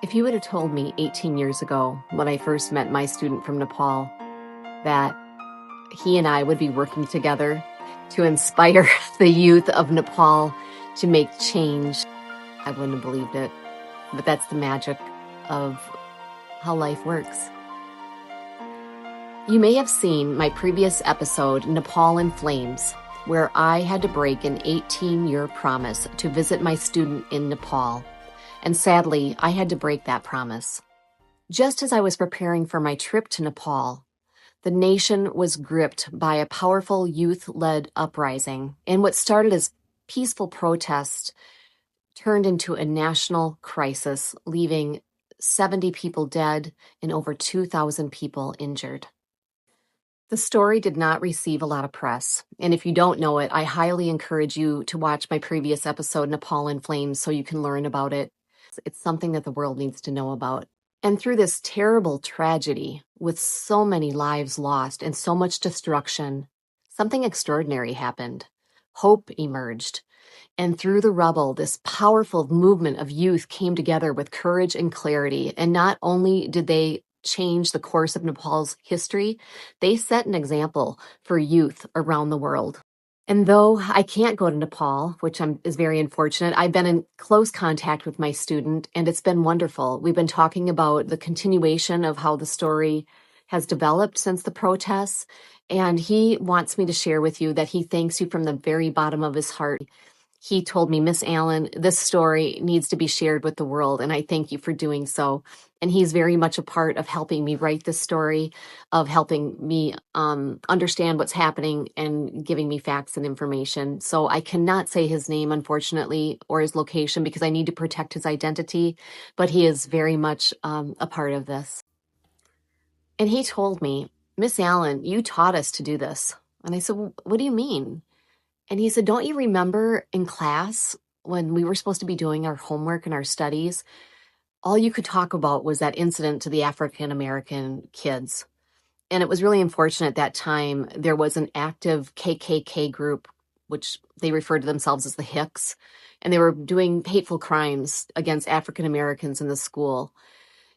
If you would have told me 18 years ago, when I first met my student from Nepal, that he and I would be working together to inspire the youth of Nepal to make change, I wouldn't have believed it. But that's the magic of how life works. You may have seen my previous episode, Nepal in Flames, where I had to break an 18-year promise to visit my student in Nepal. And sadly, I had to break that promise. Just as I was preparing for my trip to Nepal, the nation was gripped by a powerful youth-led uprising, and what started as peaceful protest turned into a national crisis, leaving 70 people dead and over 2,000 people injured. The story did not receive a lot of press, and if you don't know it, I highly encourage you to watch my previous episode, Nepal in Flames, so you can learn about it. It's something that the world needs to know about. And through this terrible tragedy, with so many lives lost and so much destruction, something extraordinary happened. Hope emerged. And through the rubble, this powerful movement of youth came together with courage and clarity. And not only did they change the course of Nepal's history, they set an example for youth around the world. And though I can't go to Nepal, which is very unfortunate, I've been in close contact with my student, and it's been wonderful. We've been talking about the continuation of how the story has developed since the protests, and he wants me to share with you that he thanks you from the very bottom of his heart. He told me, Miss Allen, this story needs to be shared with the world, and I thank you for doing so. And he's very much a part of helping me write this story, of helping me understand what's happening and giving me facts and information. So I cannot say his name, unfortunately, or his location because I need to protect his identity, but he is very much a part of this. And he told me, Miss Allen, you taught us to do this. And I said, well, what do you mean? And he said, don't you remember in class when we were supposed to be doing our homework and our studies, all you could talk about was that incident to the African American kids. And it was really unfortunate at that time. There was an active KKK group, which they referred to themselves as the Hicks, and they were doing hateful crimes against African Americans in the school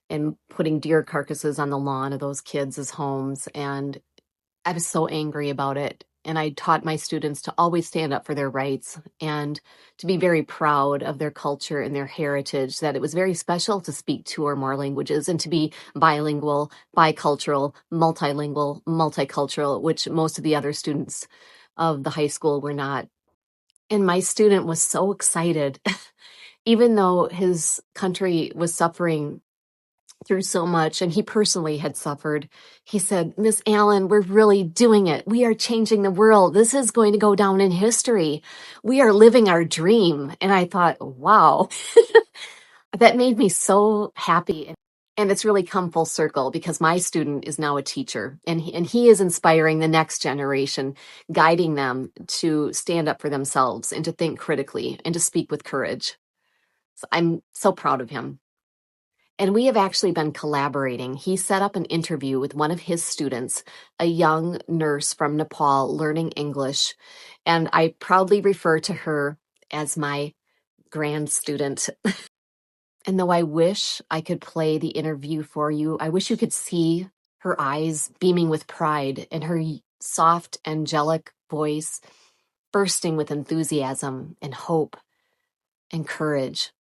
and putting deer carcasses on the lawn of those kids' homes. And I was so angry about it. And I taught my students to always stand up for their rights and to be very proud of their culture and their heritage, that it was very special to speak two or more languages and to be bilingual, bicultural, multilingual, multicultural, which most of the other students of the high school were not. And my student was so excited, even though his country was suffering through so much, and he personally had suffered. He said, Miss Allen, we're really doing it. We are changing the world. This is going to go down in history. We are living our dream. And I thought, wow, that made me so happy. And it's really come full circle because my student is now a teacher, and he is inspiring the next generation, guiding them to stand up for themselves and to think critically and to speak with courage. So I'm so proud of him. And we have actually been collaborating. He set up an interview with one of his students, a young nurse from Nepal learning English. And I proudly refer to her as my grand student. And though I wish I could play the interview for you, I wish you could see her eyes beaming with pride and her soft, angelic voice bursting with enthusiasm and hope and courage.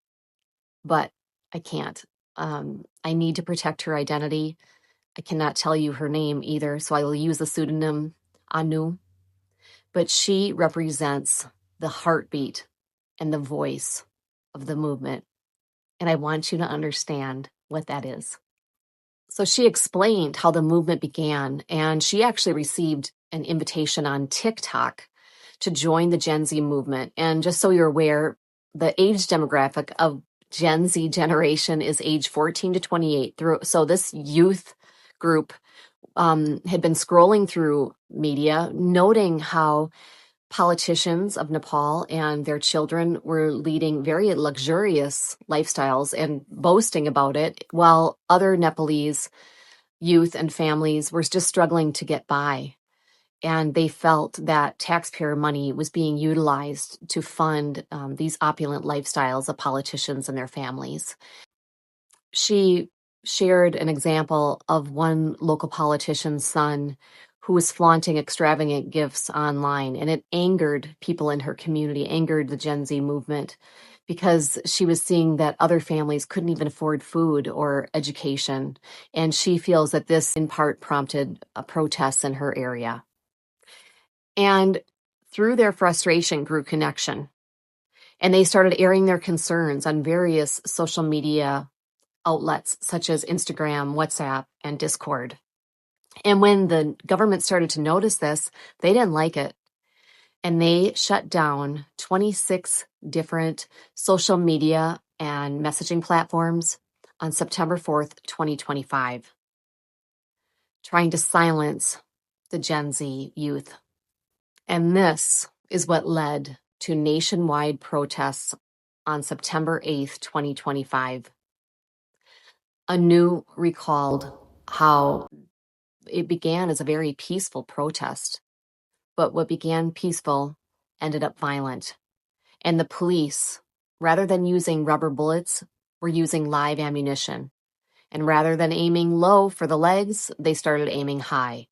But I can't. I need to protect her identity. I cannot tell you her name either, so I will use the pseudonym Anu. But she represents the heartbeat and the voice of the movement. And I want you to understand what that is. So she explained how the movement began, and she actually received an invitation on TikTok to join the Gen Z movement. And just so you're aware, the age demographic of Gen Z generation is age 14 to 28. So this youth group had been scrolling through media, noting how politicians of Nepal and their children were leading very luxurious lifestyles and boasting about it, while other Nepalese youth and families were just struggling to get by. And they felt that taxpayer money was being utilized to fund these opulent lifestyles of politicians and their families. She shared an example of one local politician's son who was flaunting extravagant gifts online, and it angered people in her community, angered the Gen Z movement, because she was seeing that other families couldn't even afford food or education. And she feels that this in part prompted protests in her area. And through their frustration grew connection. And they started airing their concerns on various social media outlets such as Instagram, WhatsApp, and Discord. And when the government started to notice this, they didn't like it. And they shut down 26 different social media and messaging platforms on September 4th, 2025, trying to silence the Gen Z youth. And this is what led to nationwide protests on September 8th, 2025. Anu recalled how it began as a very peaceful protest, but what began peaceful ended up violent. And the police, rather than using rubber bullets, were using live ammunition. And rather than aiming low for the legs, they started aiming high.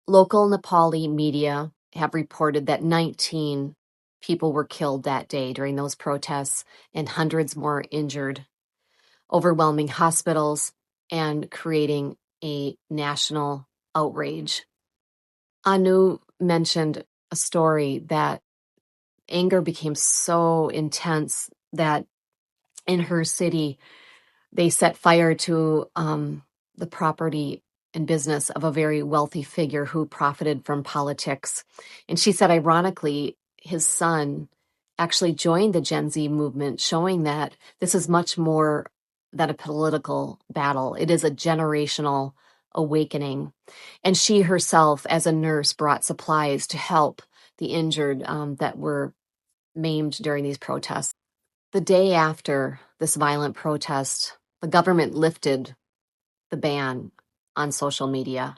Local Nepali media have reported that 19 people were killed that day during those protests and hundreds more injured, overwhelming hospitals and creating a national outrage. Anu mentioned a story that anger became so intense that in her city, they set fire to the property and business of a very wealthy figure who profited from politics. And she said, ironically, his son actually joined the Gen Z movement, showing that this is much more than a political battle. It is a generational awakening. And she herself, as a nurse, brought supplies to help the injured that were maimed during these protests. The day after this violent protest, the government lifted the ban on social media,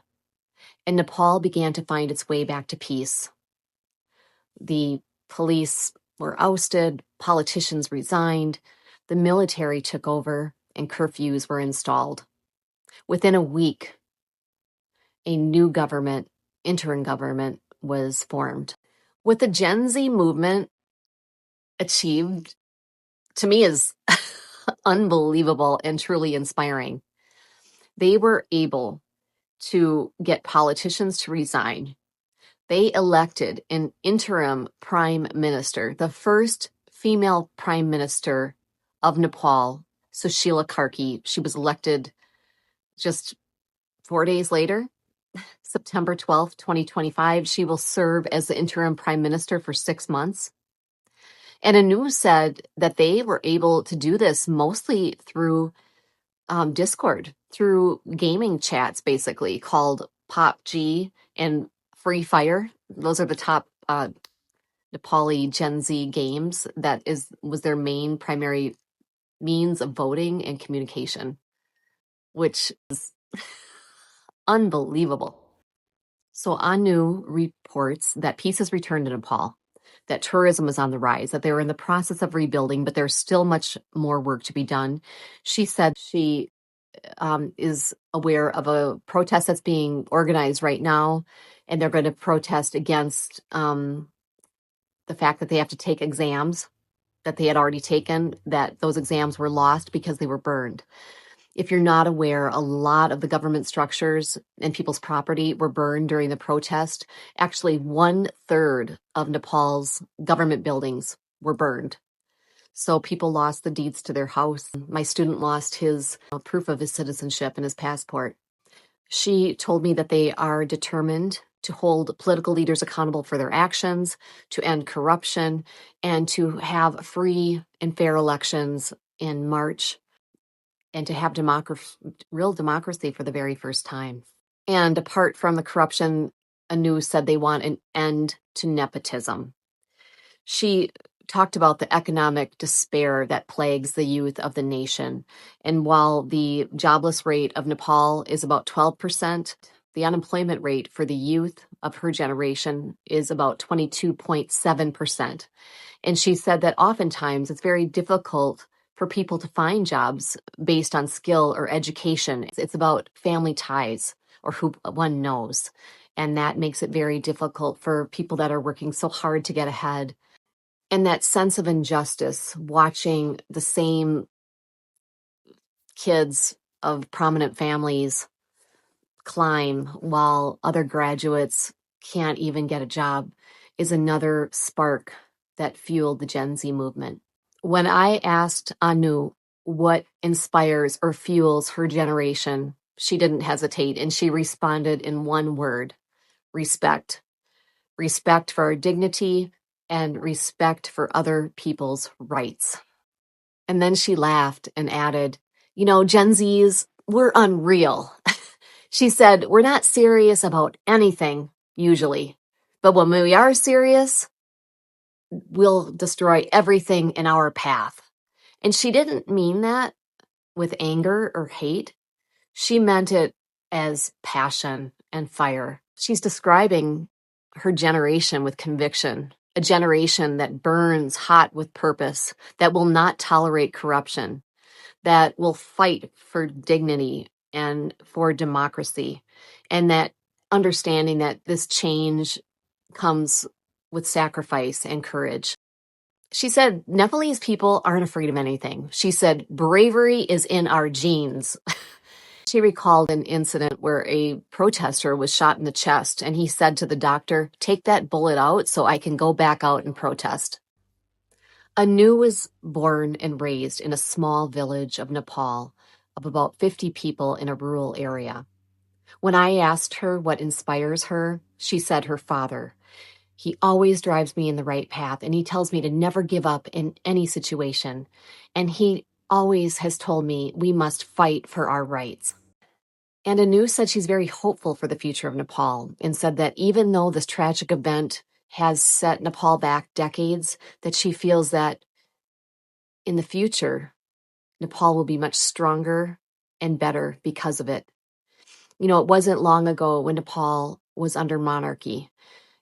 and Nepal began to find its way back to peace. The police were ousted, politicians resigned, the military took over, and curfews were installed. Within a week, a new government, interim government, was formed. What the Gen Z movement achieved, to me, is unbelievable and truly inspiring. They were able to get politicians to resign. They elected an interim prime minister, the first female prime minister of Nepal, Sushila Karki. She was elected just 4 days later, September 12th, 2025. She will serve as the interim prime minister for 6 months. And Anu said that they were able to do this mostly through Discord, through gaming chats, basically, called PopG and Free Fire. Those are the top Nepali Gen Z games. That was their main primary means of voting and communication, which is unbelievable. So Anu reports that peace has returned to Nepal, that tourism is on the rise, that they're in the process of rebuilding, but there's still much more work to be done. She said she is aware of a protest that's being organized right now, and they're going to protest against the fact that they have to take exams that they had already taken, that those exams were lost because they were burned. If you're not aware, a lot of the government structures and people's property were burned during the protest. Actually, 1/3 of Nepal's government buildings were burned. So people lost the deeds to their house. My student lost his proof of his citizenship and his passport. She told me that they are determined to hold political leaders accountable for their actions, to end corruption, and to have free and fair elections in March, and to have real democracy for the very first time. And apart from the corruption, Anu said they want an end to nepotism. She talked about the economic despair that plagues the youth of the nation. And while the jobless rate of Nepal is about 12%, the unemployment rate for the youth of her generation is about 22.7%. And she said that oftentimes it's very difficult for people to find jobs based on skill or education. It's about family ties or who one knows. And that makes it very difficult for people that are working so hard to get ahead. And that sense of injustice, watching the same kids of prominent families climb while other graduates can't even get a job, is another spark that fueled the Gen Z movement. When I asked Anu what inspires or fuels her generation, she didn't hesitate, and she responded in one word: respect. Respect for our dignity and respect for other people's rights. And then she laughed and added, Gen Zs, we're unreal. She said, we're not serious about anything, usually. But when we are serious, we'll destroy everything in our path. And she didn't mean that with anger or hate. She meant it as passion and fire. She's describing her generation with conviction, a generation that burns hot with purpose, that will not tolerate corruption, that will fight for dignity and for democracy, and that understanding that this change comes with sacrifice and courage. She said, Nepalese people aren't afraid of anything. She said, bravery is in our genes. She recalled an incident where a protester was shot in the chest, and he said to the doctor, take that bullet out so I can go back out and protest. Anu was born and raised in a small village of Nepal of about 50 people in a rural area. When I asked her what inspires her, she said her father. He always drives me in the right path, and he tells me to never give up in any situation. And he always has told me we must fight for our rights. And Anu said she's very hopeful for the future of Nepal, and said that even though this tragic event has set Nepal back decades, that she feels that in the future, Nepal will be much stronger and better because of it. It wasn't long ago when Nepal was under monarchy.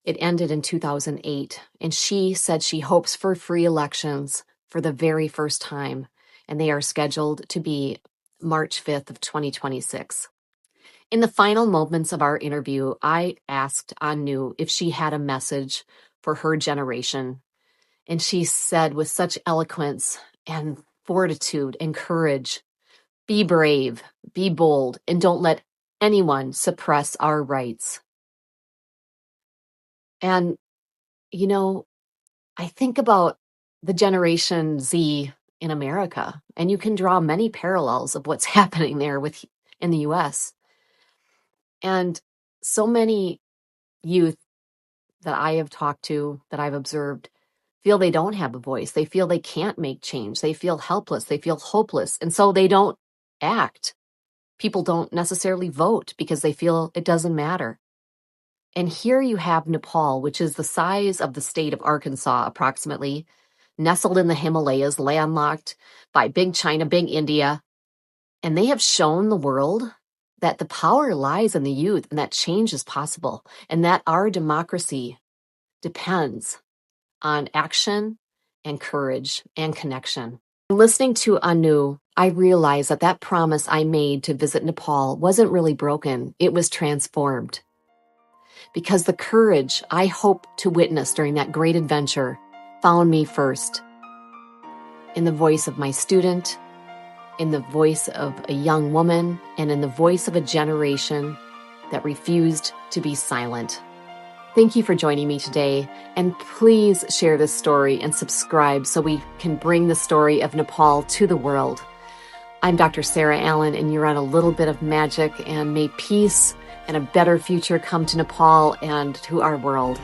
It ended in 2008, and she said she hopes for free elections for the very first time, and they are scheduled to be March 5th of 2026. In the final moments of our interview, I asked Anu if she had a message for her generation, and she said with such eloquence and fortitude and courage, be brave, be bold, and don't let anyone suppress our rights. And, I think about the Generation Z in America, and you can draw many parallels of what's happening there in the US. And so many youth that I have talked to, that I've observed, feel they don't have a voice. They feel they can't make change. They feel helpless. They feel hopeless. And so they don't act. People don't necessarily vote because they feel it doesn't matter. And here you have Nepal, which is the size of the state of Arkansas, approximately, nestled in the Himalayas, landlocked by big China, big India. And they have shown the world that the power lies in the youth, and that change is possible, and that our democracy depends on action and courage and connection. Listening to Anu, I realized that promise I made to visit Nepal wasn't really broken. It was transformed. Because the courage I hoped to witness during that great adventure found me first. In the voice of my student, in the voice of a young woman, and in the voice of a generation that refused to be silent. Thank you for joining me today, and please share this story and subscribe so we can bring the story of Nepal to the world. I'm Dr. Sarah Allen, and you're on a little bit of magic, and may peace and a better future come to Nepal and to our world.